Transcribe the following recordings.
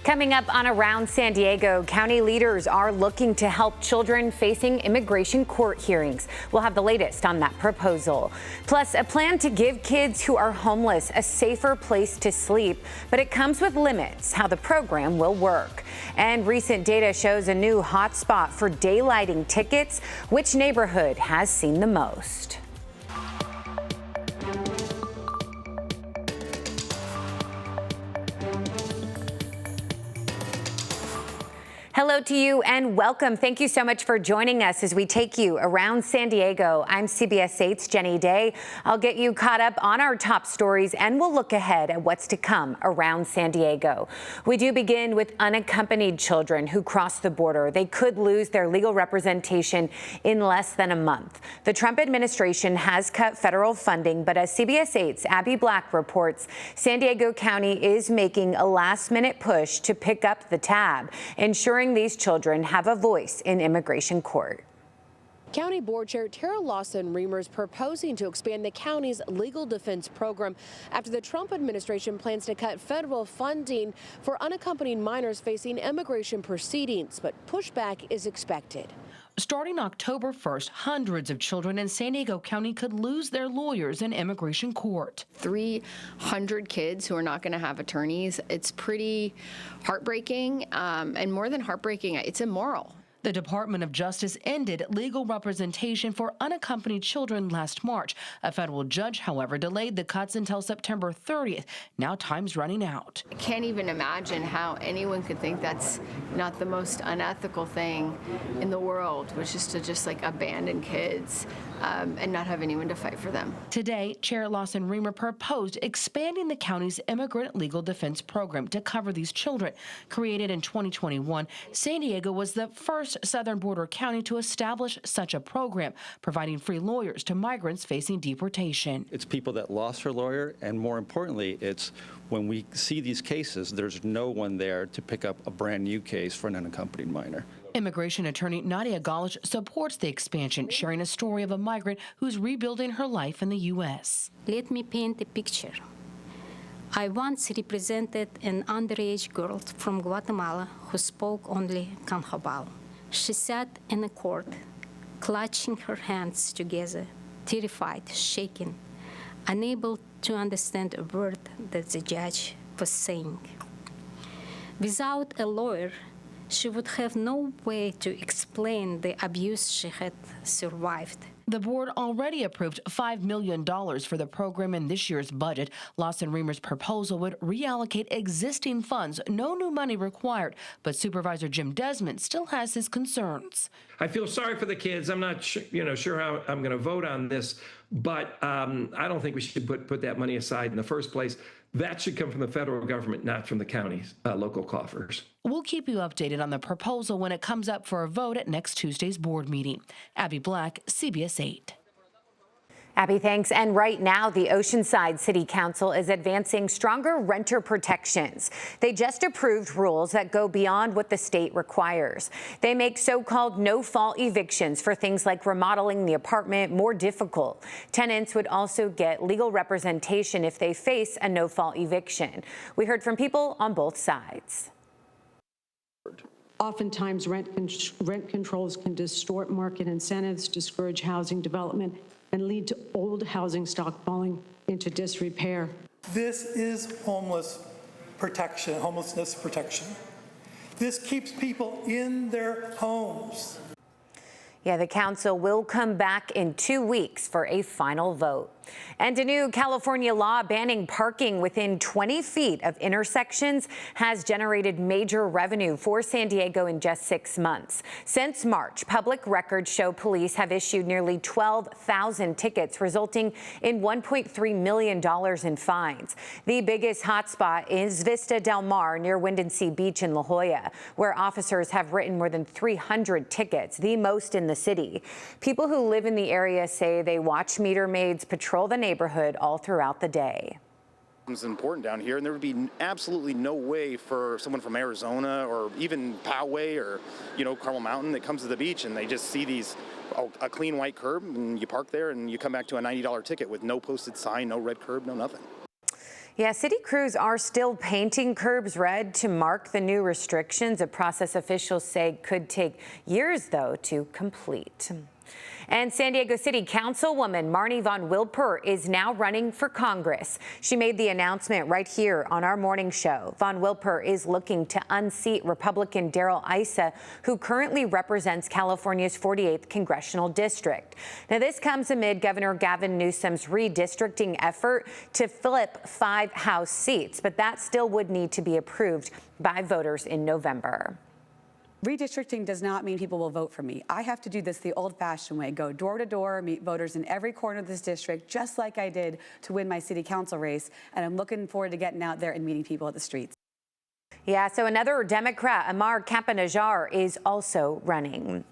Coming up on Around San Diego, county leaders are looking to help children facing immigration court hearings. We'll have the latest on that proposal. Plus, a plan to give kids who are homeless a safer place to sleep, but it comes with limits how the program will work. And recent data shows a new hotspot for daylighting tickets. Which neighborhood has seen the most? Hello to you and welcome. Thank you so much for joining us as we take you around San Diego. I'm CBS 8's Jenny Day. I'll get you caught up on our top stories and we'll look ahead at what's to come around San Diego. We do begin with unaccompanied children who cross the border. They could lose their legal representation in less than a month. The Trump administration has cut federal funding, but as CBS 8's Abby Black reports, San Diego County is making a last-minute push to pick up the tab, ensuring these children have a voice in immigration court. County Board Chair Tara Lawson-Remer is proposing to expand the county's legal defense program after the Trump administration plans to cut federal funding for unaccompanied minors facing immigration proceedings, but pushback is expected. Starting October 1st, hundreds of children in San Diego County could lose their lawyers in immigration court. 300 kids who are not going to have attorneys. It's pretty heartbreaking, and more than heartbreaking, it's immoral. The Department of Justice ended legal representation for unaccompanied children last March. A federal judge, however, delayed the cuts until September 30th. Now time's running out. I can't even imagine how anyone could think that's not the most unethical thing in the world, which is to just abandon kids and not have anyone to fight for them. Today, Chair Lawson-Remer proposed expanding the county's immigrant legal defense program to cover these children. Created in 2021, San Diego was the first southern border county to establish such a program, providing free lawyers to migrants facing deportation. It's people that lost their lawyer, and more importantly, it's when we see these cases, there's no one there to pick up a brand new case for an unaccompanied minor. Immigration attorney Nadia Galish supports the expansion, sharing a story of a migrant who's rebuilding her life in the U.S. Let me paint a picture. I once represented an underage girl from Guatemala who spoke only Canjobal. She sat in a court, clutching her hands together, terrified, shaking, unable to understand a word that the judge was saying. Without a lawyer, she would have no way to explain the abuse she had survived. The board already approved $5 million for the program in this year's budget. Lawson-Remer's proposal would reallocate existing funds, no new money required. But Supervisor Jim Desmond still has his concerns. I feel sorry for the kids. I'm not sure how I'm going to vote on this, but I don't think we should put that money aside in the first place. That should come from the federal government, not from the county's local coffers. We'll keep you updated on the proposal when it comes up for a vote at next Tuesday's board meeting. Abby Black, CBS 8. Abby, thanks. And right now, the Oceanside City Council is advancing stronger renter protections. They just approved rules that go beyond what the state requires. They make so-called no-fault evictions for things like remodeling the apartment more difficult. Tenants would also get legal representation if they face a no-fault eviction. We heard from people on both sides. Oftentimes, rent controls can distort market incentives, discourage housing development, and lead to old housing stock falling into disrepair. This is homelessness protection. This keeps people in their homes. Yeah, the council will come back in 2 weeks for a final vote. And a new California law banning parking within 20 feet of intersections has generated major revenue for San Diego in just 6 months. Since March, public records show police have issued nearly 12,000 tickets, resulting in $1.3 million in fines. The biggest hotspot is Vista Del Mar near Windansea Beach in La Jolla, where officers have written more than 300 tickets, the most in the city. People who live in the area say they watch meter maids patrol the neighborhood all throughout the day. It's important down here, and there would be absolutely no way for someone from Arizona or even Poway or, Carmel Mountain that comes to the beach and they just see a clean white curb and you park there and you come back to a $90 ticket with no posted sign, no red curb, no nothing. Yeah, city crews are still painting curbs red to mark the new restrictions, a process officials say could take years, though, to complete. And San Diego City Councilwoman Marnie Von Wilper is now running for Congress. She made the announcement right here on our morning show. Von Wilper is looking to unseat Republican Darrell Issa, who currently represents California's 48th congressional district. Now, this comes amid Governor Gavin Newsom's redistricting effort to flip 5 House seats, but that still would need to be approved by voters in November. Redistricting does not mean people will vote for me. I have to do this the old-fashioned way, go door to door, meet voters in every corner of this district, just like I did to win my city council race, and I'm looking forward to getting out there and meeting people at the streets. Yeah, so another Democrat, Amar Campa-Najjar, is also running.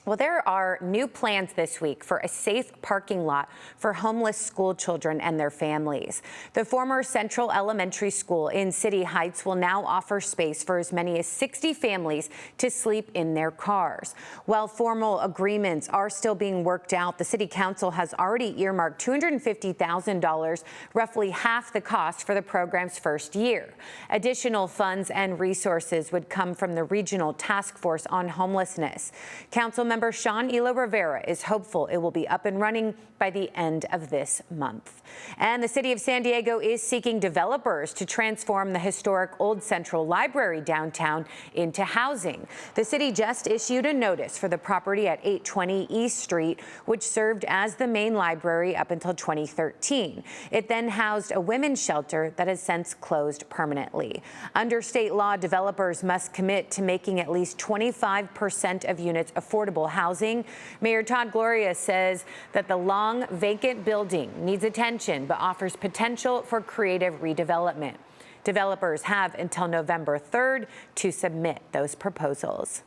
Well, there are new plans this week for a safe parking lot for homeless school children and their families. The former Central Elementary School in City Heights will now offer space for as many as 60 families to sleep in their cars. While formal agreements are still being worked out, the City Council has already earmarked $250,000, roughly half the cost for the program's first year. Additional funds and resources would come from the Regional Task Force on Homelessness. Councilmember Sean Elo Rivera is hopeful it will be up and running by the end of this month. And the city of San Diego is seeking developers to transform the historic Old Central Library downtown into housing. The city just issued a notice for the property at 820 East Street, which served as the main library up until 2013. It then housed a women's shelter that has since closed permanently. Under state law, developers must commit to making at least 25% of units affordable housing. Mayor Todd Gloria says that the long vacant building needs attention but offers potential for creative redevelopment. Developers have until November 3rd to submit those proposals.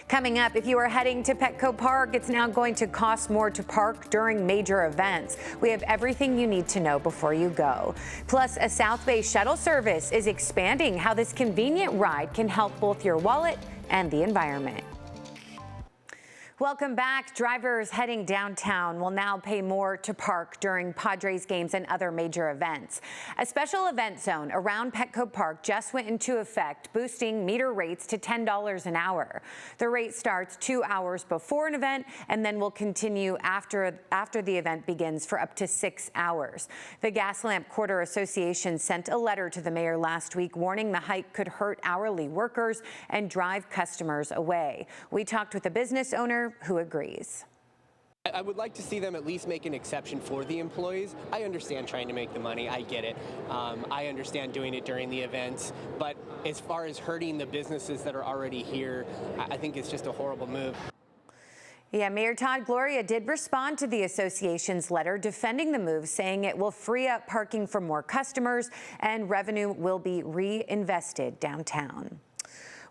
Coming up, if you are heading to Petco Park, it's now going to cost more to park during major events. We have everything you need to know before you go. Plus, a South Bay shuttle service is expanding how this convenient ride can help both your wallet and the environment. Welcome back. Drivers heading downtown will now pay more to park during Padres games and other major events. A special event zone around Petco Park just went into effect, boosting meter rates to $10 an hour. The rate starts 2 hours before an event and then will continue after the event begins for up to 6 hours. The Gas Lamp Quarter Association sent a letter to the mayor last week warning the hike could hurt hourly workers and drive customers away. We talked with a business owner who agrees. I would like to see them at least make an exception for the employees. I understand trying to make the money. I get it. I understand doing it during the events. But as far as hurting the businesses that are already here, I think it's just a horrible move. Yeah, Mayor Todd Gloria did respond to the association's letter defending the move, saying it will free up parking for more customers and revenue will be reinvested downtown.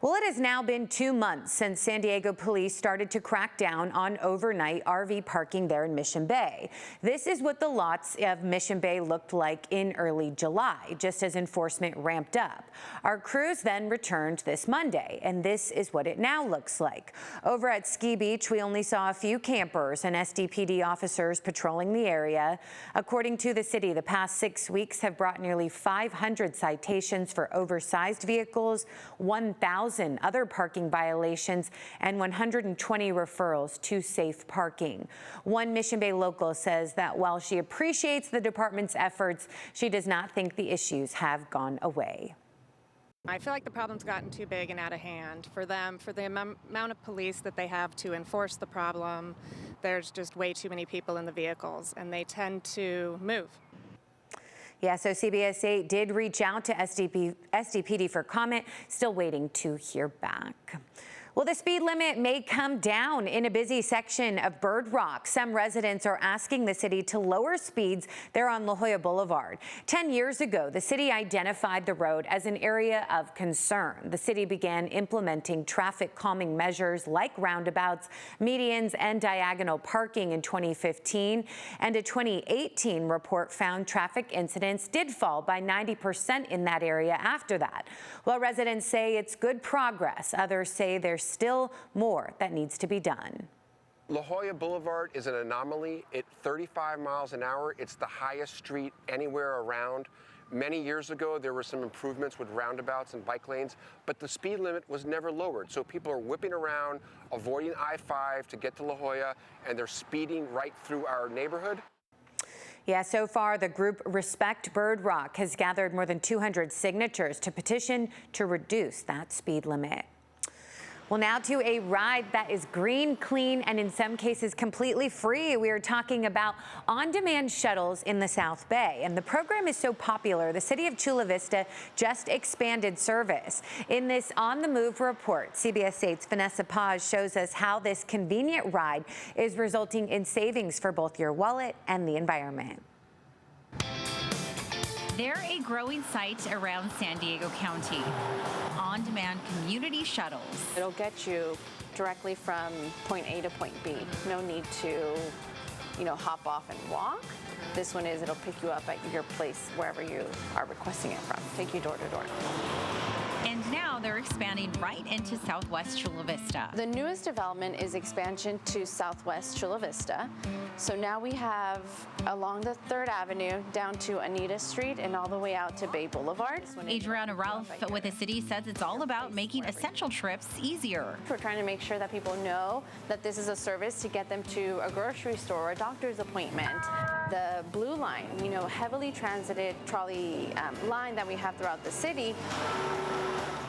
Well, it has now been 2 months since San Diego police started to crack down on overnight RV parking there in Mission Bay. This is what the lots of Mission Bay looked like in early July, just as enforcement ramped up. Our crews then returned this Monday, and this is what it now looks like. Over at Ski Beach, we only saw a few campers and SDPD officers patrolling the area. According to the city, the past 6 weeks have brought nearly 500 citations for oversized vehicles, 1,000 other parking violations, and 120 referrals to safe parking. One Mission Bay local says that while she appreciates the department's efforts, she does not think the issues have gone away. I feel like the problem's gotten too big and out of hand for them, for the amount of police that they have to enforce the problem. There's just way too many people in the vehicles, and they tend to move. Yeah, so CBS 8 did reach out to SDPD for comment, still waiting to hear back. Well, the speed limit may come down in a busy section of Bird Rock. Some residents are asking the city to lower speeds there on La Jolla Boulevard. 10 years ago, the city identified the road as an area of concern. The city began implementing traffic calming measures like roundabouts, medians, and diagonal parking in 2015. And a 2018 report found traffic incidents did fall by 90% in that area after that. While residents say it's good progress, others say there's still more that needs to be done. La Jolla Boulevard is an anomaly. At 35 miles an hour, it's the highest street anywhere around. Many years ago, there were some improvements with roundabouts and bike lanes, but the speed limit was never lowered. So people are whipping around, avoiding I-5 to get to La Jolla, and they're speeding right through our neighborhood. Yeah, so far, the group Respect Bird Rock has gathered more than 200 signatures to petition to reduce that speed limit. Well, now to a ride that is green, clean, and in some cases completely free. We are talking about on-demand shuttles in the South Bay. And the program is so popular, the city of Chula Vista just expanded service. In this On the Move report, CBS 8's Vanessa Paz shows us how this convenient ride is resulting in savings for both your wallet and the environment. They're a growing site around San Diego County. On-demand community shuttles. It'll get you directly from point A to point B. No need to, hop off and walk. This one is, it'll pick you up at your place wherever you are requesting it from. Take you door to door. And now they're expanding right into Southwest Chula Vista. The newest development is expansion to Southwest Chula Vista. So now we have along the 3rd Avenue down to Anita Street and all the way out to Bay Boulevard. Adriana Ralph with the city says it's all about making essential trips easier. We're trying to make sure that people know that this is a service to get them to a grocery store or a doctor's appointment. The Blue Line, heavily transited trolley line that we have throughout the city.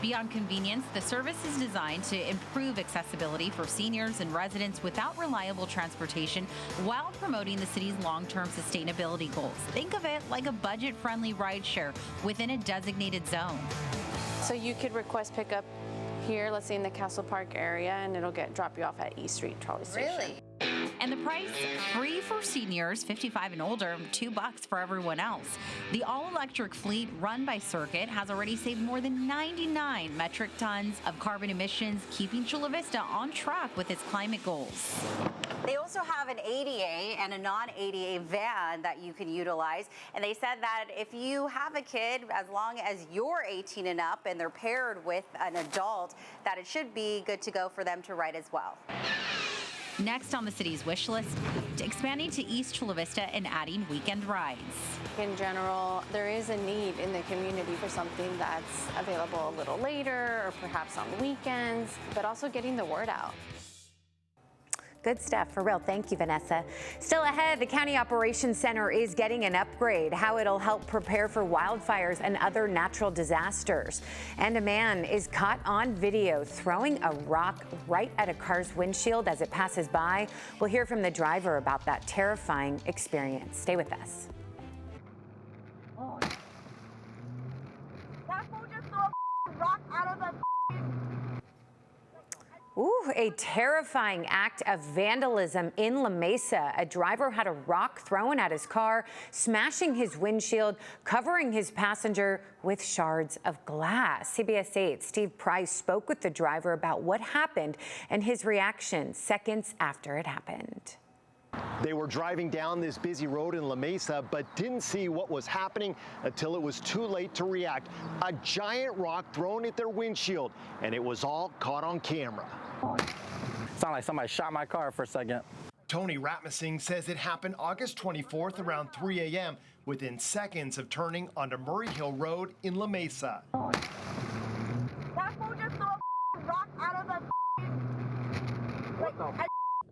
Beyond convenience, the service is designed to improve accessibility for seniors and residents without reliable transportation while promoting the city's long-term sustainability goals. Think of it like a budget-friendly rideshare within a designated zone. So you could request pickup here, let's say in the Castle Park area, and it'll drop you off at E Street Trolley Station. Really? And the price, free for seniors 55 and older, $2 for everyone else. The all-electric fleet run by Circuit has already saved more than 99 metric tons of carbon emissions, keeping Chula Vista on track with its climate goals. They also have an ADA and a non-ADA van that you can utilize. And they said that if you have a kid, as long as you're 18 and up and they're paired with an adult, that it should be good to go for them to ride as well. Next on the city's wish list, expanding to East Chula Vista and adding weekend rides. In general, there is a need in the community for something that's available a little later or perhaps on weekends, but also getting the word out. Good stuff, for real. Thank you, Vanessa. Still ahead, the County Operations Center is getting an upgrade, how it'll help prepare for wildfires and other natural disasters. And a man is caught on video throwing a rock right at a car's windshield as it passes by. We'll hear from the driver about that terrifying experience. Stay with us. That fool just threw a rock out of the Ooh, a terrifying act of vandalism in La Mesa. A driver had a rock thrown at his car, smashing his windshield, covering his passenger with shards of glass. CBS 8's Steve Price spoke with the driver about what happened and his reaction seconds after it happened. They were driving down this busy road in La Mesa, but didn't see what was happening until it was too late to react. A giant rock thrown at their windshield, and it was all caught on camera. Sounded like somebody shot my car for a second. Tony Ratmasing says it happened August 24th around 3 a.m. within seconds of turning onto Murray Hill Road in La Mesa. That fool just threw a rock out of the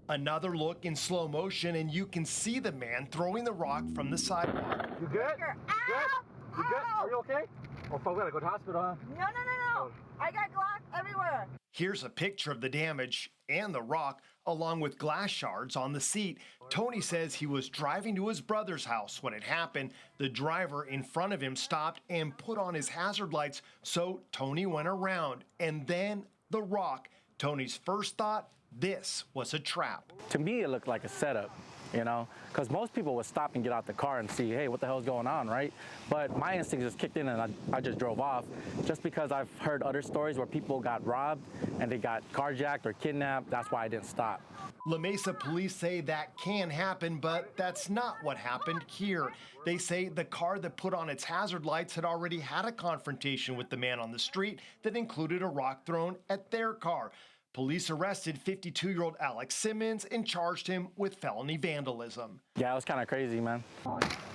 Another look in slow motion, and you can see the man throwing the rock from the sidewalk. You good? You good? You good? Are you okay? Oh, fuck, we gotta go to the hospital, huh? No. I got glass everywhere. Here's a picture of the damage and the rock, along with glass shards on the seat. Tony says he was driving to his brother's house when it happened. The driver in front of him stopped and put on his hazard lights, so Tony went around. And then the rock. Tony's first thought, this was a trap. To me, it looked like a setup, because most people would stop and get out the car and see, hey, what the hell's going on, right? But my instinct just kicked in and I just drove off, just because I've heard other stories where people got robbed and they got carjacked or kidnapped. That's why I didn't stop. La Mesa police say that can happen, but that's not what happened here. They say the car that put on its hazard lights had already had a confrontation with the man on the street that included a rock thrown at their car. Police arrested 52-year-old Alex Simmons and charged him with felony vandalism. Yeah, it was kind of crazy, man.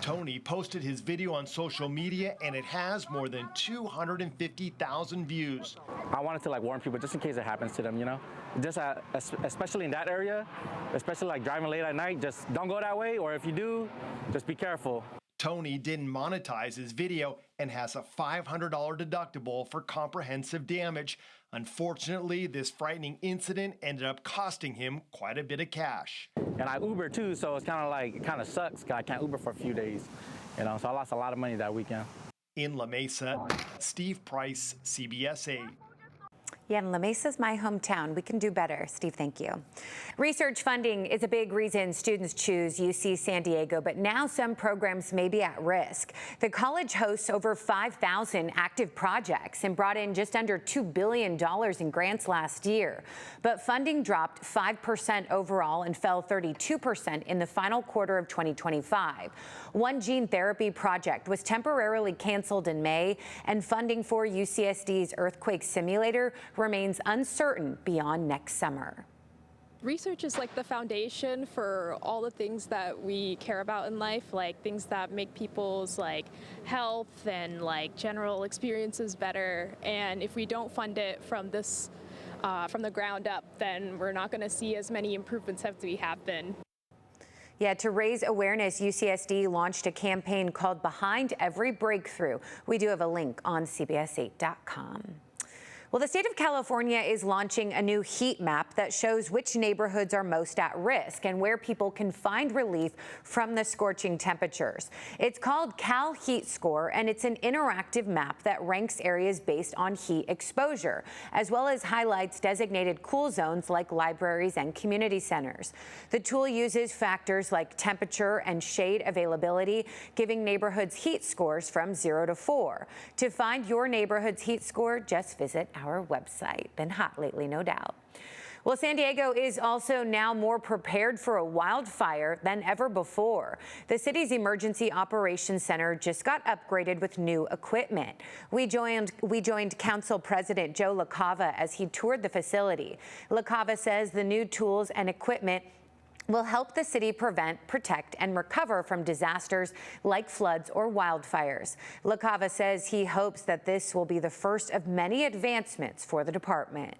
Tony posted his video on social media, and it has more than 250,000 views. I wanted to warn people just in case it happens to them, you know? Just especially in that area, especially driving late at night, just don't go that way, or if you do, just be careful. Tony didn't monetize his video and has a $500 deductible for comprehensive damage. Unfortunately, this frightening incident ended up costing him quite a bit of cash. And I Uber too, so it's it kind of sucks. I can't Uber for a few days, you know, so I lost a lot of money that weekend. In La Mesa, Steve Price, CBS 8. Yeah, and La Mesa's my hometown. We can do better. Steve, thank you. Research funding is a big reason students choose UC San Diego, but now some programs may be at risk. The college hosts over 5,000 active projects and brought in just under $2 billion in grants last year. But funding dropped 5% overall and fell 32% in the final quarter of 2025. One gene therapy project was temporarily canceled in May, and funding for UCSD's earthquake simulator remains uncertain beyond next summer. Research is like the foundation for all the things that we care about in life, like things that make people's health and general experiences better. And if we don't fund it from the ground up, then we're not going to see as many improvements as we have been. Yeah, to raise awareness, UCSD launched a campaign called Behind Every Breakthrough. We do have a link on CBS8.com. Well, the state of California is launching a new heat map that shows which neighborhoods are most at risk and where people can find relief from the scorching temperatures. It's called Cal Heat Score, and it's an interactive map that ranks areas based on heat exposure, as well as highlights designated cool zones like libraries and community centers. The tool uses factors like temperature and shade availability, giving neighborhoods heat scores from 0 to 4. To find your neighborhood's heat score, just visit our website. Been hot lately, no doubt. Well, San Diego is also now more prepared for a wildfire than ever before. The city's Emergency Operations Center just got upgraded with new equipment. We joined Council President Joe LaCava as he toured the facility. LaCava says the new tools and equipment will help the city prevent, protect, and recover from disasters like floods or wildfires. LaCava says he hopes that this will be the first of many advancements for the department.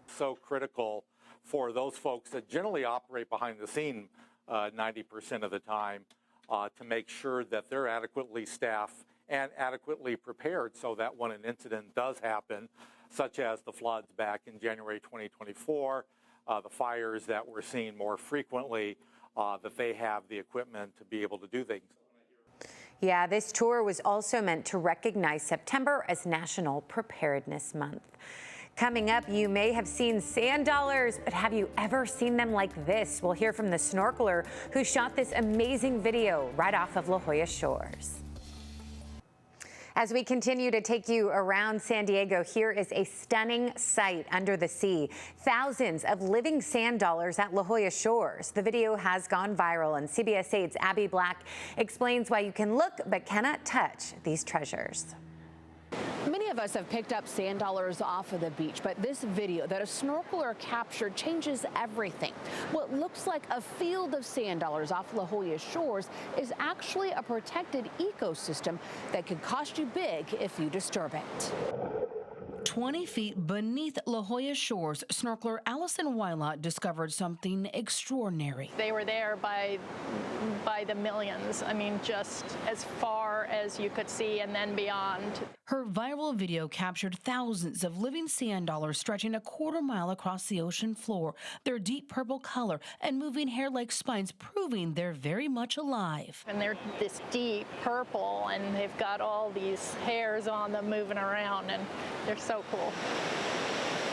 So critical for those folks that generally operate behind the scene 90% of the time to make sure that they're adequately staffed and adequately prepared so that when an incident does happen, such as the floods back in January 2024, the fires that we're seeing more frequently, that they have the equipment to be able to do things. Yeah, this tour was also meant to recognize September as National Preparedness Month. Coming up, you may have seen sand dollars, but have you ever seen them like this? We'll hear from the snorkeler who shot this amazing video right off of La Jolla shores. As we continue to take you around San Diego, here is a stunning sight under the sea. Thousands of living sand dollars at La Jolla shores. The video has gone viral, and CBS 8's Abby Black explains why you can look but cannot touch these treasures. Many of us have picked up sand dollars off of the beach, but this video that a snorkeler captured changes everything. What looks like a field of sand dollars off La Jolla shores is actually a protected ecosystem that could cost you big if you disturb it. 20 feet beneath La Jolla shores, snorkeler Allison Wylot discovered something extraordinary. They were there by the millions. I mean, just as far as you could see and then beyond. Her viral video captured thousands of living sand dollars stretching a quarter-mile across the ocean floor, their deep purple color and moving hair-like spines proving they're very much alive. And they're this deep purple, and they've got all these hairs on them moving around, and they're so cool.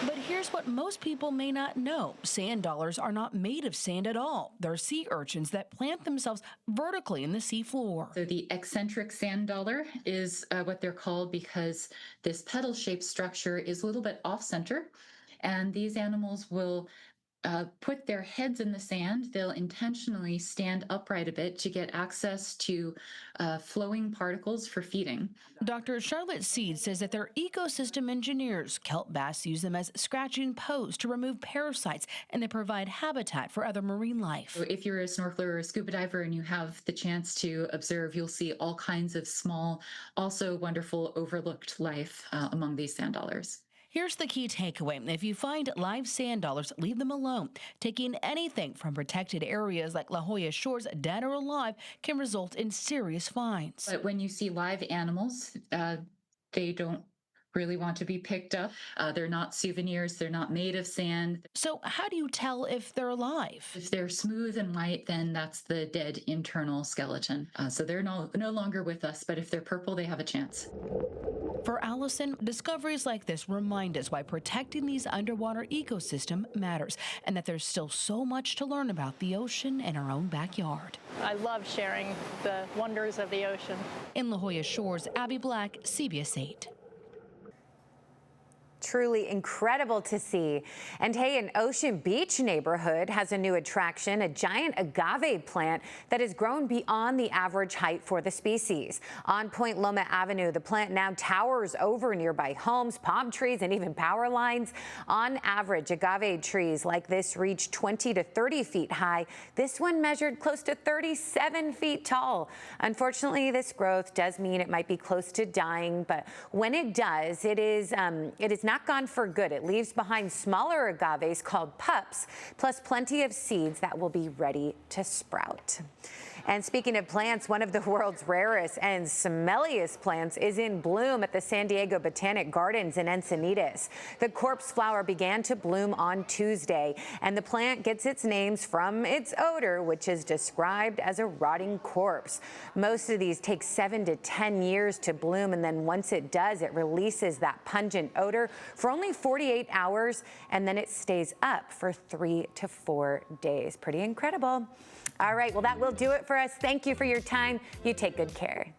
But here's what most people may not know. Sand dollars are not made of sand at all. They're sea urchins that plant themselves vertically in the sea floor. So the eccentric sand dollar is what they're called because this petal-shaped structure is a little bit off-center, and these animals will put their heads in the sand. They'll intentionally stand upright a bit to get access to flowing particles for feeding. Dr. Charlotte Seed says that they're ecosystem engineers. Kelp bass use them as scratching posts to remove parasites, and they provide habitat for other marine life. So if you're a snorkeler or a scuba diver and you have the chance to observe, you'll see all kinds of small, also wonderful overlooked life among these sand dollars. Here's the key takeaway. If you find live sand dollars, leave them alone. Taking anything from protected areas like La Jolla Shores, dead or alive, can result in serious fines. But when you see live animals, they don't really want to be picked up. They're not souvenirs. They're not made of sand. So how do you tell if they're alive? If they're smooth and white, then that's the dead internal skeleton. So they're no longer with us, but if they're purple, they have a chance. For Allison, discoveries like this remind us why protecting these underwater ecosystem matters, and that there's still so much to learn about the ocean in our own backyard. I love sharing the wonders of the ocean. In La Jolla Shores, Abby Black, CBS 8. Truly incredible to see. And hey, an Ocean Beach neighborhood has a new attraction, a giant agave plant that has grown beyond the average height for the species. On Point Loma Avenue, the plant now towers over nearby homes, palm trees, and even power lines. On average, agave trees like this reach 20 to 30 feet high. This one measured close to 37 feet tall. Unfortunately, this growth does mean it might be close to dying, but when it does, it is not gone for good. It leaves behind smaller agaves called pups, plus plenty of seeds that will be ready to sprout. And speaking of plants, one of the world's rarest and smelliest plants is in bloom at the San Diego Botanic Gardens in Encinitas. The corpse flower began to bloom on Tuesday, and the plant gets its names from its odor, which is described as a rotting corpse. Most of these take 7 to 10 years to bloom, and then once it does, it releases that pungent odor for only 48 hours, and then it stays up for 3 to 4 days. Pretty incredible. All right, well, that will do it for us. Thank you for your time. You take good care.